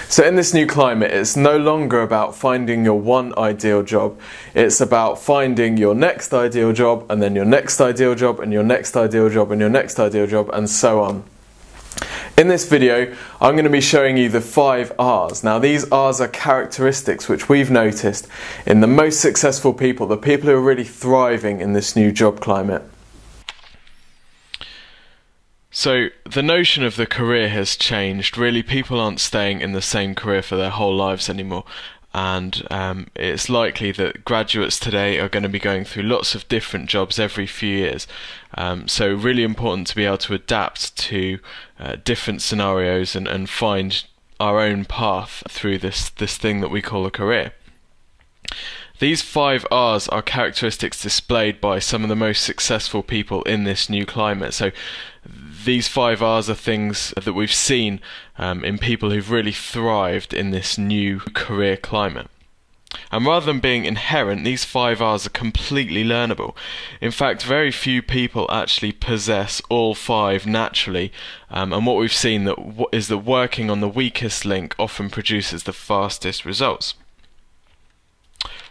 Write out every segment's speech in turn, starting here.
So in this new climate, it's no longer about finding your one ideal job. It's about finding your next ideal job, and then your next ideal job, and your next ideal job, and your next ideal job, and so on. In this video, I'm going to be showing you the 5 R's. Now, these R's are characteristics which we've noticed in the most successful people, the people who are really thriving in this new job climate. So the notion of the career has changed. Really, people aren't staying in the same career for their whole lives anymore. And it's likely that graduates today are going to be going through lots of different jobs every few years. So really important to be able to adapt to different scenarios and find our own path through this thing that we call a career. These 5 R's are characteristics displayed by some of the most successful people in this new climate. So these 5 R's are things that we've seen in people who've really thrived in this new career climate. And rather than being inherent, these 5 R's are completely learnable. In fact, very few people actually possess all 5 naturally, and what we've seen is that working on the weakest link often produces the fastest results.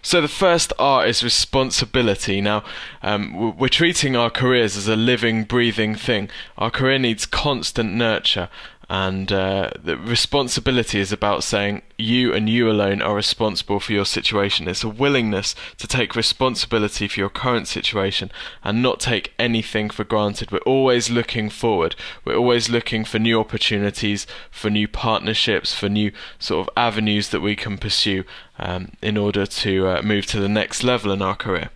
So the first R is responsibility. Now, we're treating our careers as a living, breathing thing. Our career needs constant nurture, and the responsibility is about saying you and you alone are responsible for your situation. It's a willingness to take responsibility for your current situation and not take anything for granted. We're always looking forward. We're always looking for new opportunities, for new partnerships, for new sort of avenues that we can pursue in order to move to the next level in our career.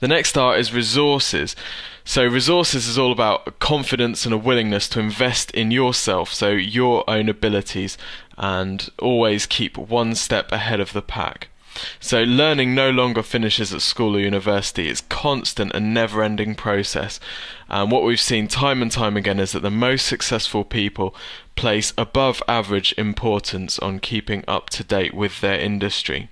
The next R is resources. So resources is all about confidence and a willingness to invest in yourself, so your own abilities, and always keep one step ahead of the pack. So learning no longer finishes at school or university. It's constant and never-ending process. And what we've seen time and time again is that the most successful people place above average importance on keeping up to date with their industry.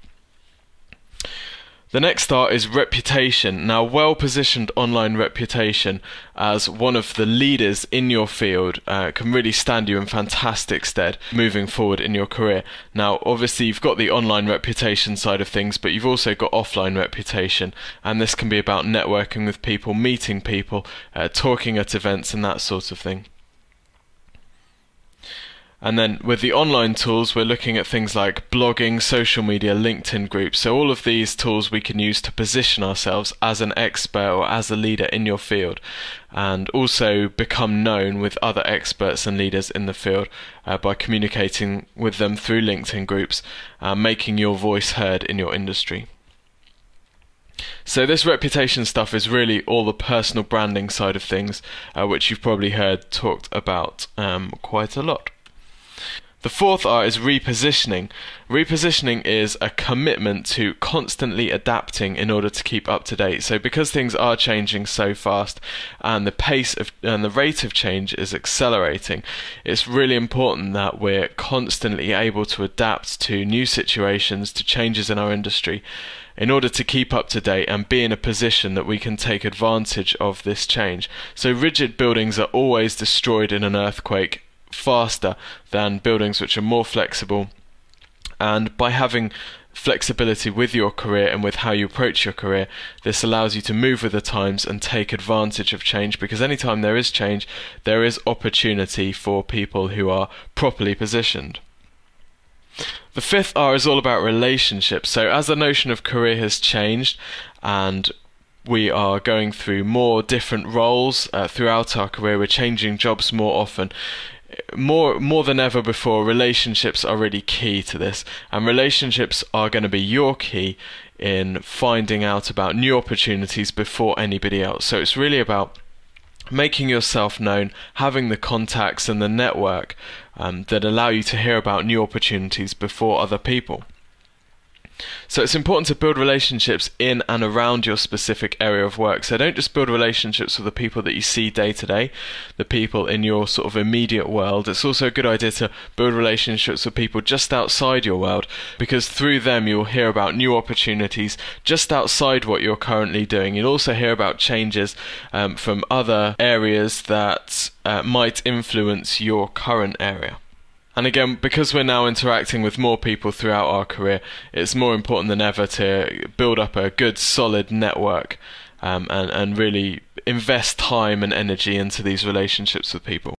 The next R is reputation. Now, well-positioned online reputation as one of the leaders in your field can really stand you in fantastic stead moving forward in your career. Now, obviously, you've got the online reputation side of things, but you've also got offline reputation, and this can be about networking with people, meeting people, talking at events, and that sort of thing. And then with the online tools, we're looking at things like blogging, social media, LinkedIn groups. So all of these tools we can use to position ourselves as an expert or as a leader in your field, and also become known with other experts and leaders in the field by communicating with them through LinkedIn groups, making your voice heard in your industry. So this reputation stuff is really all the personal branding side of things, which you've probably heard talked about quite a lot. The 4th R is repositioning. Repositioning is a commitment to constantly adapting in order to keep up to date. So because things are changing so fast and the pace of and the rate of change is accelerating, it's really important that we're constantly able to adapt to new situations, to changes in our industry, in order to keep up to date and be in a position that we can take advantage of this change. So rigid buildings are always destroyed in an earthquake faster than buildings which are more flexible, and by having flexibility with your career and with how you approach your career, this allows you to move with the times and take advantage of change, because anytime there is change, there is opportunity for people who are properly positioned. The 5th R is all about relationships. So as the notion of career has changed and we are going through more different roles throughout our career, we're changing jobs more often. More than ever before, relationships are really key to this, and relationships are going to be your key in finding out about new opportunities before anybody else. So it's really about making yourself known, having the contacts and the network that allow you to hear about new opportunities before other people. So it's important to build relationships in and around your specific area of work. So don't just build relationships with the people that you see day to day, the people in your sort of immediate world. It's also a good idea to build relationships with people just outside your world, because through them you'll hear about new opportunities just outside what you're currently doing. You'll also hear about changes from other areas that might influence your current area. And again, because we're now interacting with more people throughout our career, it's more important than ever to build up a good, solid network, and really invest time and energy into these relationships with people.